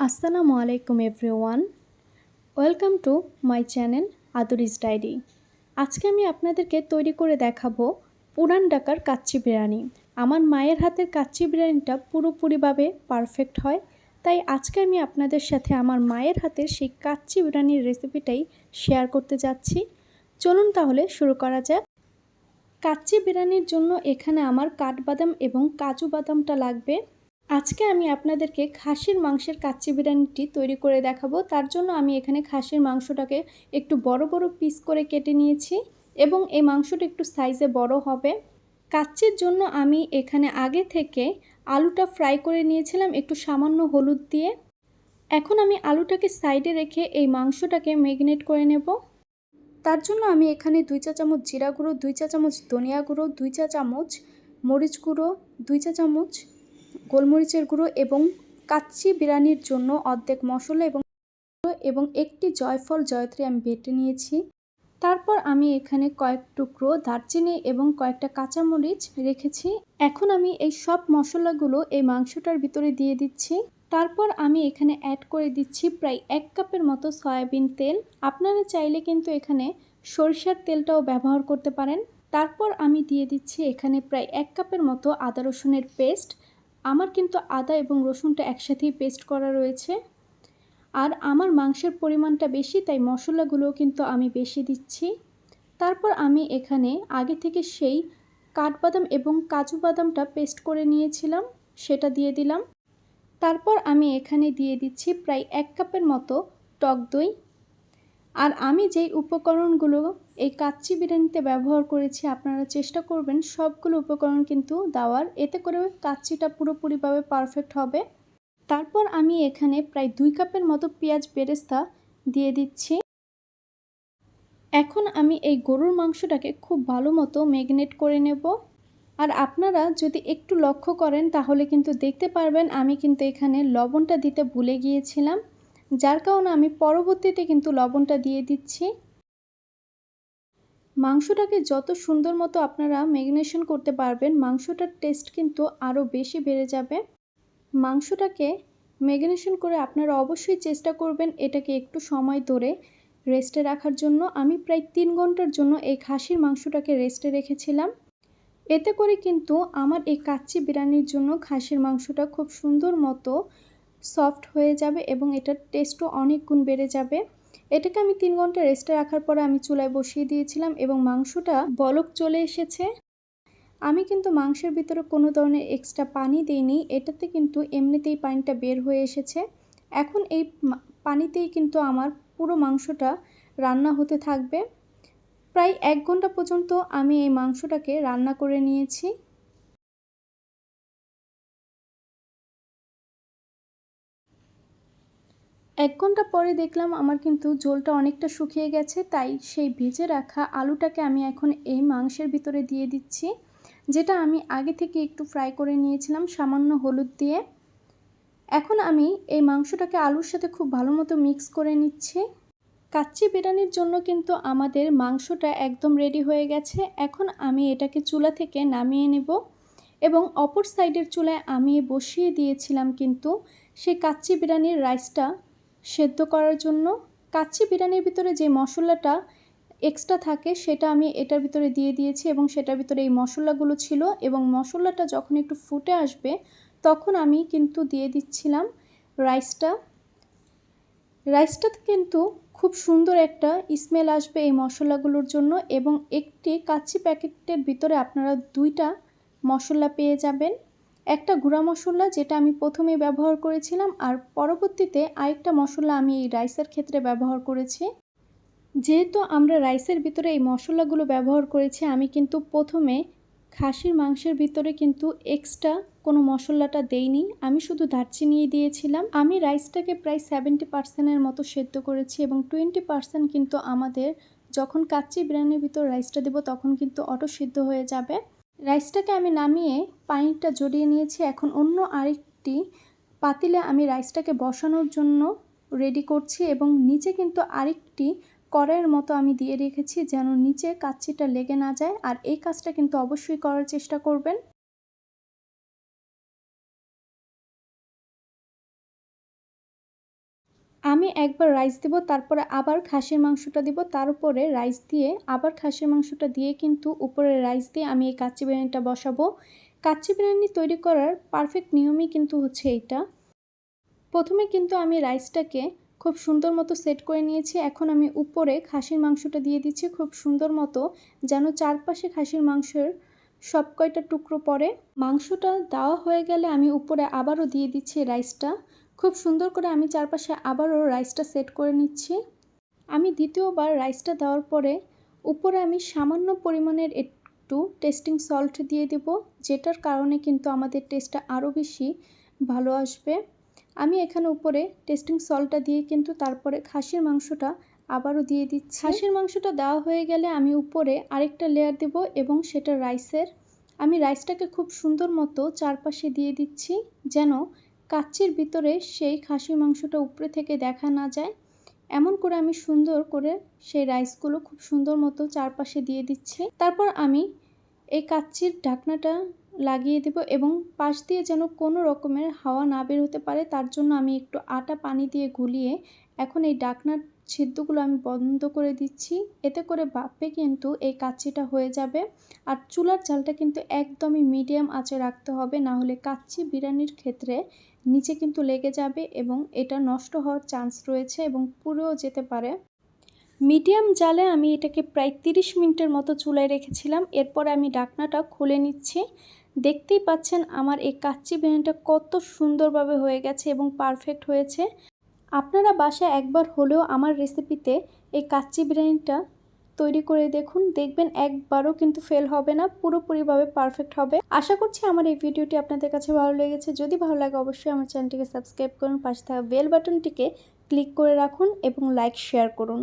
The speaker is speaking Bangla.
আসসালামু আলাইকুম everyone, welcome to my channel Aduri's diary. আজকে আমি আপনাদেরকে তৈরি করে দেখাবো পুরান ঢাকার কাচ্চি বিরিয়ানি। আমার মায়ের হাতের কাচ্চি বিরিয়ানিটা পুরোপুরিভাবে পারফেক্ট হয়, তাই আজকে আমি আপনাদের সাথে আমার মায়ের হাতের সেই কাচ্চি বিরিয়ানির রেসিপিটাই শেয়ার করতে যাচ্ছি। চলুন তাহলে শুরু করা যাক। কাচ্চি বিরিয়ানির জন্য এখানে আমার কাঠবাদাম এবং কাজু বাদামটা লাগবে। আজকে আমি আপনাদেরকে খাসির মাংসের কাচ্চি বিরিয়ানিটি তৈরি করে দেখাবো। তার জন্য আমি এখানে খাসির মাংসটাকে একটু বড় বড় পিস করে কেটে নিয়েছি এবং এই মাংসটা একটু সাইজে বড় হবে। কাচ্চির জন্য আমি এখানে আগে থেকে আলুটা ফ্রাই করে নিয়েছিলাম একটু সামান্য হলুদ দিয়ে। এখন আমি আলুটাকে সাইডে রেখে এই মাংসটাকে ম্যারিনেট করে নেব। তার জন্য আমি এখানে 2 চা চামচ জিরা গুঁড়ো, 2 চা চামচ ধনিয়া গুঁড়ো, 2 চা চামচ মরিচ গুঁড়ো, 2 চা চামচ গোলমরিচের গুঁড়ো এবং কাচ্চি বিরিয়ানির জন্য অর্ধেক মশলা এবং একটি জয়ফল জয়ত্রী আমি বেটে নিয়েছি। তারপর আমি এখানে কয়েক টুকরো দারচিনি এবং কয়েকটা কাঁচামরিচ রেখেছি। এখন আমি এই সব মশলাগুলো এই মাংসটার ভিতরে দিয়ে দিচ্ছি। তারপর আমি এখানে অ্যাড করে দিচ্ছি প্রায় 1 কাপের মতো সয়াবিন তেল। আপনারা চাইলে কিন্তু এখানে সরিষার তেলটাও ব্যবহার করতে পারেন। তারপর আমি দিয়ে দিচ্ছি এখানে প্রায় 1 কাপের মতো আদা রসুনের পেস্ট। আমার কিন্তু আদা এবং রসুনটা একসাথেই পেস্ট করা রয়েছে। আর আমার মাংসের পরিমাণটা বেশি, তাই মশলাগুলোও কিন্তু আমি বেশি দিচ্ছি। তারপর আমি এখানে আগে থেকে সেই কাঠবাদাম এবং কাজু বাদামটা পেস্ট করে নিয়েছিলাম, সেটা দিয়ে দিলাম। তারপর আমি এখানে দিয়ে দিচ্ছি প্রায় 1 কাপের মতো টক দই। আর আমি যেই উপকরণগুলো এই কাচ্চি বিরিয়ানিতে ব্যবহার করেছি, আপনারা চেষ্টা করবেন সবগুলো উপকরণ কিন্তু দেওয়ার, এতে করে কাচ্চিটা পুরোপুরিভাবে পারফেক্ট হবে। তারপর আমি এখানে প্রায় 2 কাপের মতো পেঁয়াজ বেরেস্তা দিয়ে দিচ্ছি। এখন আমি এই গরুর মাংসটাকে খুব ভালো মতো ম্যারিনেট করে নেব। আর আপনারা যদি একটু লক্ষ্য করেন তাহলে কিন্তু দেখতে পারবেন আমি কিন্তু এখানে লবণটা দিতে ভুলে গিয়েছিলাম, যার কারণে আমি পরবর্তীতে কিন্তু লবণটা দিয়ে দিচ্ছি। মাংসটাকে যত সুন্দর মতো আপনারা ম্যারিনেশন করতে পারবেন, মাংসটার টেস্ট কিন্তু আরও বেশি বেড়ে যাবে। মাংসটাকে ম্যারিনেশন করে আপনারা অবশ্যই চেষ্টা করবেন এটাকে একটু সময় ধরে রেস্টে রাখার জন্য। আমি প্রায় 3 ঘন্টার জন্য এই খাসির মাংসটাকে রেস্টে রেখেছিলাম। এতে করে কিন্তু আমার এই কাচ্চি বিরিয়ানির জন্য খাসির মাংসটা খুব সুন্দর মতো সফট হয়ে যাবে এবং এটার টেস্টও অনেক গুণ বেড়ে যাবে। এটাকে আমি 3 ঘন্টা রেস্টে রাখার পরে আমি চুলায় বসিয়ে দিয়েছিলাম এবং মাংসটা বলক চলে এসেছে। আমি কিন্তু মাংসের ভিতরে কোনো ধরনের এক্সট্রা পানি দিইনি, এটাতে কিন্তু এমনিতেই পানিটা বের হয়ে এসেছে। এখন এই পানিতেই কিন্তু আমার পুরো মাংসটা রান্না হতে থাকবে। প্রায় 1 ঘন্টা পর্যন্ত আমি এই মাংসটাকে রান্না করে নিয়েছি। 1 ঘন্টা পরে দেখলাম আমার কিন্তু ঝোলটা অনেকটা শুকিয়ে গেছে, তাই সেই ভেজে রাখা আলুটাকে আমি এখন এই মাংসের ভিতরে দিয়ে দিচ্ছি, যেটা আমি আগে থেকে একটু ফ্রাই করে নিয়েছিলাম সামান্য হলুদ দিয়ে। এখন আমি এই মাংসটাকে আলুর সাথে খুব ভালো মতো মিক্স করে নিচ্ছি। কাচ্চি বিরিয়ানির জন্য কিন্তু আমাদের মাংসটা একদম রেডি হয়ে গেছে। এখন আমি এটাকে চুলা থেকে নামিয়ে নেব এবং অপর সাইডের চুলায় আমি বসিয়ে দিয়েছিলাম কিন্তু সেই কাচ্চি বিরিয়ানির রাইসটা সেদ্ধ করার জন্য। কাচ্চি বিরিয়ানির ভিতরে যে মশলাটা এক্সট্রা থাকে সেটা আমি এটার ভিতরে দিয়ে দিয়েছি এবং সেটার ভিতরে এই মশলাগুলো ছিল এবং মশলাটা যখন একটু ফুটে আসবে তখন আমি কিন্তু দিয়ে দিচ্ছিলাম রাইসটা। রাইসটাতে কিন্তু খুব সুন্দর একটা স্মেল আসবে এই মশলাগুলোর জন্য এবং একটি কাচ্চি প্যাকেটের ভিতরে আপনারা 2টা মশলা পেয়ে যাবেন। একটা গুঁড়া মশলা যেটা আমি প্রথমেই ব্যবহার করেছিলাম, আর পরবর্তীতে আরেকটা মশলা আমি এই রাইসের ক্ষেত্রে ব্যবহার করেছি। যেহেতু আমরা রাইসের ভিতরে এই মশলাগুলো ব্যবহার করেছি, আমি কিন্তু প্রথমে খাসির মাংসের ভিতরে কিন্তু এক্সট্রা কোনো মশলাটা দেইনি, আমি শুধু দারচিনি দিয়েছিলাম। আমি রাইসটাকে প্রায় 70% মতো সেদ্ধ করেছি এবং 20% কিন্তু আমাদের যখন কাচ্চি বিরিয়ানির ভিতর রাইসটা দেব তখন কিন্তু অটো সিদ্ধ হয়ে যাবে। রাইসটাকে আমি নামিয়ে পানিটা জড়িয়ে নিয়েছি। এখন অন্য আরেকটি পাতিলে আমি রাইসটাকে বসানোর জন্য রেডি করছি এবং নিচে কিন্তু আরেকটি কড়াইয়ের মতো আমি দিয়ে রেখেছি যেন নিচে কাচ্চিটা লেগে না যায়। আর এই কাজটা কিন্তু অবশ্যই করার চেষ্টা করবেন। আমি একবার রাইস দেব, তারপরে আবার খাসির মাংসটা দিব, তার উপরে রাইস দিয়ে আবার খাসির মাংসটা দিয়ে কিন্তু উপরে রাইস দিয়ে আমি এই কাচ্চি বিরিয়ানিটা বসাবো। কাচ্চি বিরিয়ানি তৈরি করার পারফেক্ট নিয়মই কিন্তু হচ্ছে এইটা। প্রথমে কিন্তু আমি রাইসটাকে খুব সুন্দর মতো সেট করে নিয়েছি। এখন আমি উপরে খাসির মাংসটা দিয়ে দিচ্ছি খুব সুন্দর মতো, যেন চারপাশে খাসির মাংসের সব কয়টা টুকরো পড়ে। মাংসটা দেওয়া হয়ে গেলে আমি উপরে আবারও দিয়ে দিচ্ছি রাইসটা। খুব সুন্দর করে আমি চারপাশে আবারও রাইসটা সেট করে নিচ্ছি। আমি দ্বিতীয়বার রাইসটা দেওয়ার পরে উপরে আমি সামান্য পরিমাণের একটু টেস্টিং সল্ট দিয়ে দেব, যেটার কারণে কিন্তু আমাদের টেস্টটা আরও বেশি ভালো আসবে। আমি এখানে উপরে টেস্টিং সল্টটা দিয়ে কিন্তু তারপরে খাসির মাংসটা আবারও দিয়ে দিচ্ছি। খাসির মাংসটা দেওয়া হয়ে গেলে আমি উপরে আরেকটা লেয়ার দেব এবং সেটা রাইসের। আমি রাইসটাকে খুব সুন্দর মতো চারপাশে দিয়ে দিচ্ছি, যেন কাচ্চির ভিতরে সেই খাসির মাংসটা উপরে থেকে দেখা না যায়। এমন করে আমি সুন্দর করে সেই রাইসগুলো খুব সুন্দর মতো চারপাশে দিয়ে দিচ্ছি। তারপর আমি এই কাচ্চির ঢাকনাটা লাগিয়ে দেব এবং পাশ দিয়ে যেন কোনো রকমের হাওয়া না বের হতে পারে, তার জন্য আমি একটু আটা পানি দিয়ে গুলিয়ে এখন এই ঢাকনার ছিদ্রগুলো আমি বন্ধ করে দিচ্ছি। এতে করে ভাপে কিন্তু এই কাচ্চিটা হয়ে যাবে। আর চুলার জালটা কিন্তু একদমই মিডিয়াম আঁচে রাখতে হবে, না হলে কাচ্চি বিরিয়ানির ক্ষেত্রে নিচে কিন্তু লেগে যাবে এবং এটা নষ্ট হওয়ার চান্স রয়েছে এবং পুড়েও যেতে পারে। মিডিয়াম জালে আমি এটাকে প্রায় 30 মিনিটের মতো চুলায় রেখেছিলাম। এরপর আমি ঢাকনাটা খুলে নিচ্ছি। দেখতেই পাচ্ছেন আমার এই কাচ্চি বিরিয়ানিটা কত সুন্দরভাবে হয়ে গেছে এবং পারফেক্ট হয়েছে। আপনারা বাসায় একবার হলেও আমার রেসিপিতে এই কাচ্চি বিরিয়ানিটা তৈরি করে দেখুন, দেখবেন একবারও কিন্তু ফেল হবে না, পুরোপুরিভাবে পারফেক্ট হবে। আশা করছি আমার এই ভিডিওটি আপনাদের কাছে ভালো লেগেছে। যদি ভালো লাগে অবশ্যই আমার চ্যানেলটিকে সাবস্ক্রাইব করুন, পাশে থাকা বেল বাটনটিকে ক্লিক করে রাখুন এবং লাইক শেয়ার করুন।